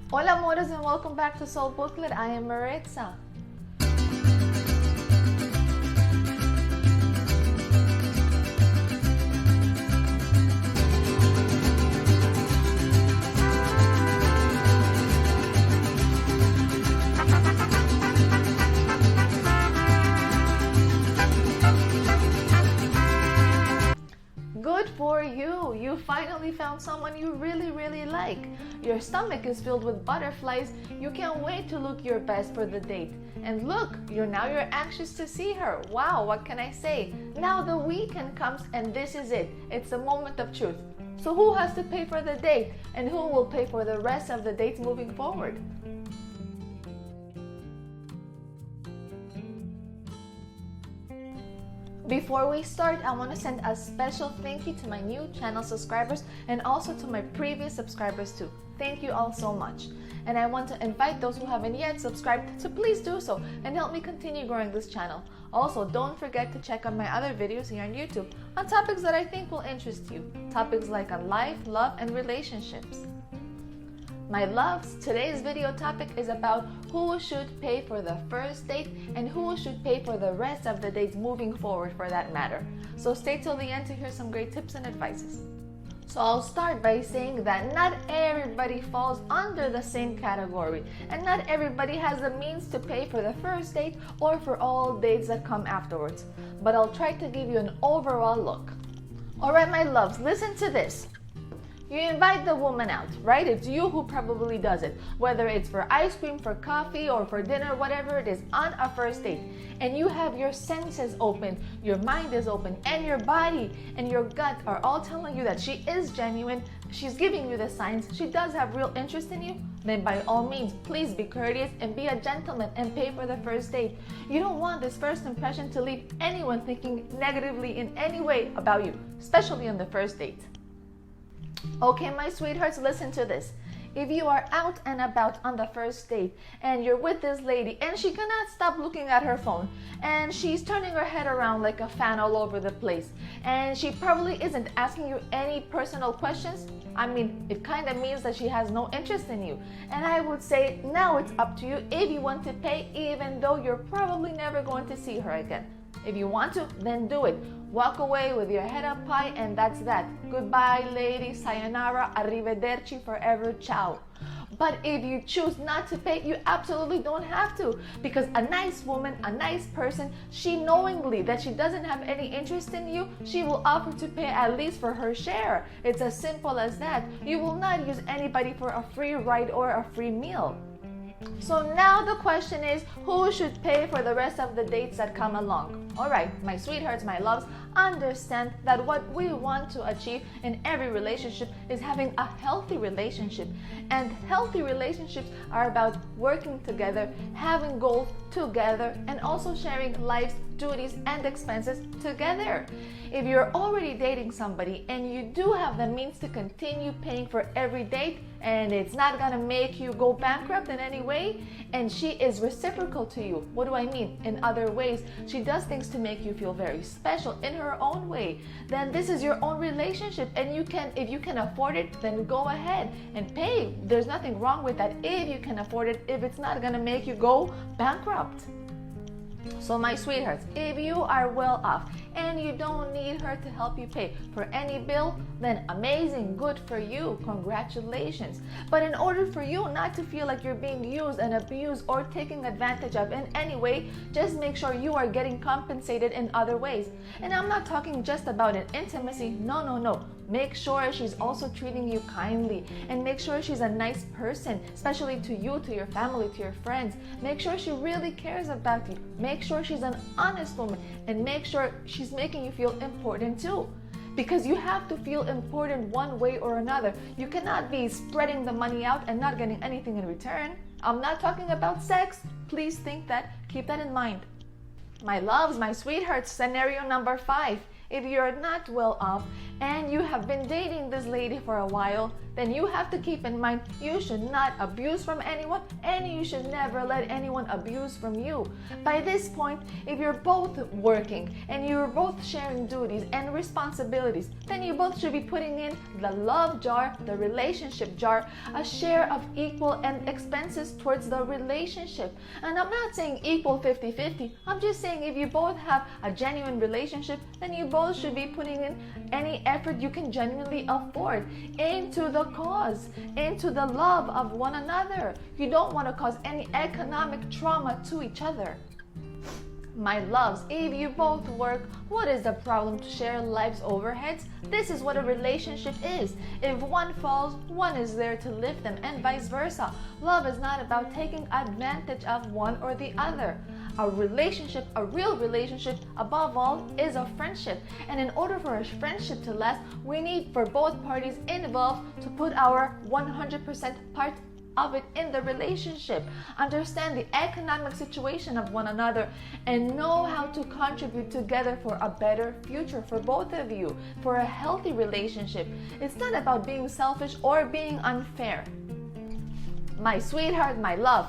Hola amores and welcome back to Soulbooklet. I am Maritza. Good for you! You finally found someone you really like. Your stomach is filled with butterflies. You can't wait to look your best for the date. And look, you're anxious to see her. Wow, what can I say? Now the weekend comes and this is it. It's the moment of truth. So who has to pay for the date? And who will pay for the rest of the dates moving forward? Before we start, I want to send a special thank you to my new channel subscribers and also to my previous subscribers too. Thank you all so much. And I want to invite those who haven't yet subscribed to please do so and help me continue growing this channel. Also, don't forget to check out my other videos here on YouTube on topics that I think will interest you. Topics like on life, love, and relationships. My loves, today's video topic is about who should pay for the first date and who should pay for the rest of the dates moving forward for that matter. So stay till the end to hear some great tips and advices. So I'll start by saying that not everybody falls under the same category and not everybody has the means to pay for the first date or for all dates that come afterwards. But I'll try to give you an overall look. Alright my loves, listen to this. You invite the woman out, right? It's you who probably does it, whether it's for ice cream, for coffee, or for dinner, whatever it is, on a first date. And you have your senses open, your mind is open, and your body and your gut are all telling you that she is genuine, she's giving you the signs, she does have real interest in you. Then by all means, please be courteous and be a gentleman and pay for the first date. You don't want this first impression to leave anyone thinking negatively in any way about you, especially on the first date. Okay, my sweethearts, listen to this. If you are out and about on the first date and you're with this lady and she cannot stop looking at her phone and she's turning her head around like a fan all over the place and she probably isn't asking you any personal questions, I mean, it kind of means that she has no interest in you. And I would say now it's up to you if you want to pay even though you're probably never going to see her again. If you want to, then do it. Walk away with your head up high and that's that. Goodbye, lady, sayonara, arrivederci, forever, ciao. But if you choose not to pay, you absolutely don't have to. Because a nice woman, a nice person, she knowingly that she doesn't have any interest in you, she will offer to pay at least for her share. It's as simple as that. You will not use anybody for a free ride or a free meal. So now the question is, who should pay for the rest of the dates that come along? Alright, my sweethearts, my loves, understand that what we want to achieve in every relationship is having a healthy relationship. And healthy relationships are about working together, having goals together, and also sharing life's duties and expenses together. If you're already dating somebody and you do have the means to continue paying for every date and it's not gonna make you go bankrupt in any way, and she is reciprocal to you, what do I mean? In other ways, she does things to make you feel very special in her own way, then this is your own relationship and if you can afford it, then go ahead and pay. There's nothing wrong with that if you can afford it, if it's not gonna make you go bankrupt. So my sweethearts, if you are well off and you don't need her to help you pay for any bill, then amazing, good for you, congratulations. But in order for you not to feel like you're being used and abused or taken advantage of in any way, just make sure you are getting compensated in other ways. And I'm not talking just about an intimacy, no. Make sure she's also treating you kindly and make sure she's a nice person, especially to you, to your family, to your friends. Make sure she really cares about you. Make sure she's an honest woman and make sure she's making you feel important too. Because you have to feel important one way or another. You cannot be spreading the money out and not getting anything in return. I'm not talking about sex. Please keep that in mind. My loves, my sweethearts, scenario number 5. If you're not well off and you have been dating this lady for a while, then you have to keep in mind you should not abuse from anyone, and you should never let anyone abuse from you. By this point, if you're both working and you're both sharing duties and responsibilities, then you both should be putting in the love jar, the relationship jar, a share of equal and expenses towards the relationship. And I'm not saying equal 50-50. I'm just saying if you both have a genuine relationship, then you both should be putting in any effort you can genuinely afford into the cause, into the love of one another. You don't want to cause any economic trauma to each other. My loves, if you both work, what is the problem to share life's overheads? This is what a relationship is. If one falls, one is there to lift them, and vice versa. Love is not about taking advantage of one or the other. A relationship, a real relationship, above all, is a friendship. And in order for a friendship to last, we need for both parties involved to put our 100% part of it in the relationship, understand the economic situation of one another, and know how to contribute together for a better future for both of you, for a healthy relationship. It's not about being selfish or being unfair. My sweetheart, my love,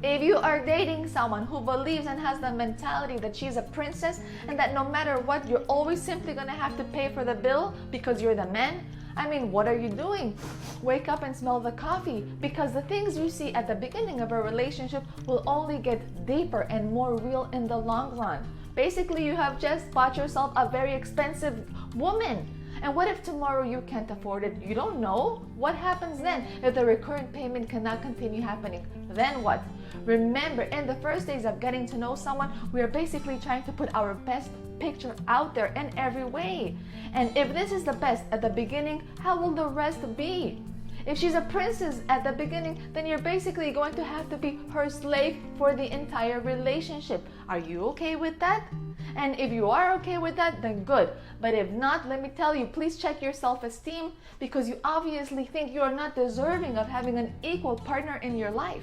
if you are dating someone who believes and has the mentality that she's a princess and that no matter what, you're always simply gonna have to pay for the bill because you're the man, I mean, what are you doing? Wake up and smell the coffee, because the things you see at the beginning of a relationship will only get deeper and more real in the long run. Basically, you have just bought yourself a very expensive woman. And what if tomorrow you can't afford it? You don't know. What happens then if the recurrent payment cannot continue happening? Then what? Remember, in the first days of getting to know someone, we are basically trying to put our best picture out there in every way. And if this is the best at the beginning, how will the rest be? If she's a princess at the beginning, then you're basically going to have to be her slave for the entire relationship. Are you okay with that? And if you are okay with that, then good. But if not, let me tell you, please check your self-esteem, because you obviously think you are not deserving of having an equal partner in your life.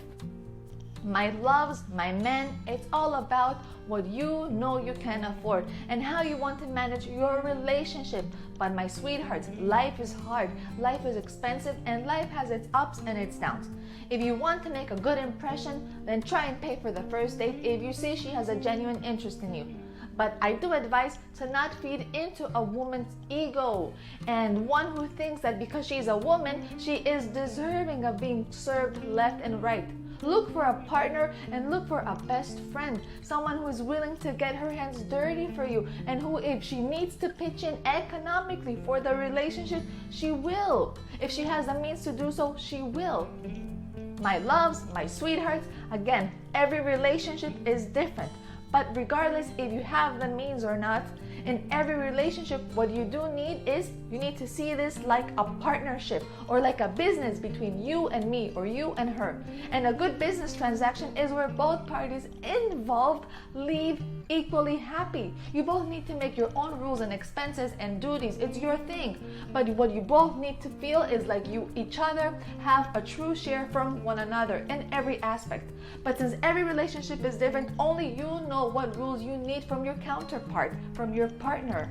My loves, my men, it's all about what you know you can afford and how you want to manage your relationship. But my sweethearts, life is hard, life is expensive, and life has its ups and its downs. If you want to make a good impression, then try and pay for the first date if you see she has a genuine interest in you. But I do advise to not feed into a woman's ego, and one who thinks that because she's a woman, she is deserving of being served left and right. Look for a partner and look for a best friend, someone who is willing to get her hands dirty for you, and who, if she needs to pitch in economically for the relationship, she will. If she has the means to do so, she will. My loves, my sweethearts, again, every relationship is different. But regardless if you have the means or not, in every relationship, what you do need is, you need to see this like a partnership or like a business between you and me or you and her. And a good business transaction is where both parties involved leave equally happy. You both need to make your own rules and expenses and duties. It's your thing. But what you both need to feel is like you each other have a true share from one another in every aspect. But since every relationship is different, only you know what rules you need from your counterpart, from your partner.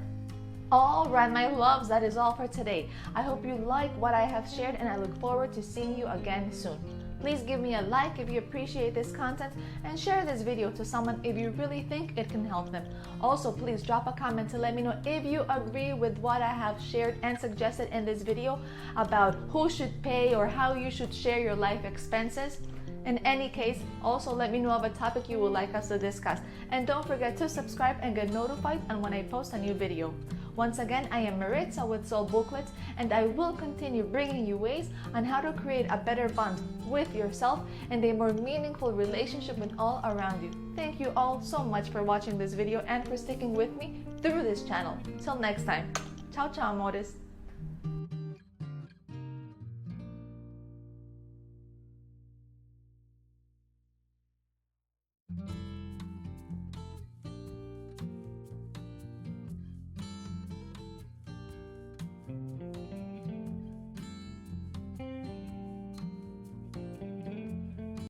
Alright, my loves, that is all for today. I hope you like what I have shared, and I look forward to seeing you again soon. Please give me a like if you appreciate this content, and share this video to someone if you really think it can help them. Also, please drop a comment to let me know if you agree with what I have shared and suggested in this video about who should pay or how you should share your life expenses. In any case, also let me know of a topic you would like us to discuss. And don't forget to subscribe and get notified on when I post a new video. Once again, I am Maritza with Soulbooklet, and I will continue bringing you ways on how to create a better bond with yourself and a more meaningful relationship with all around you. Thank you all so much for watching this video and for sticking with me through this channel. Till next time, ciao ciao amores.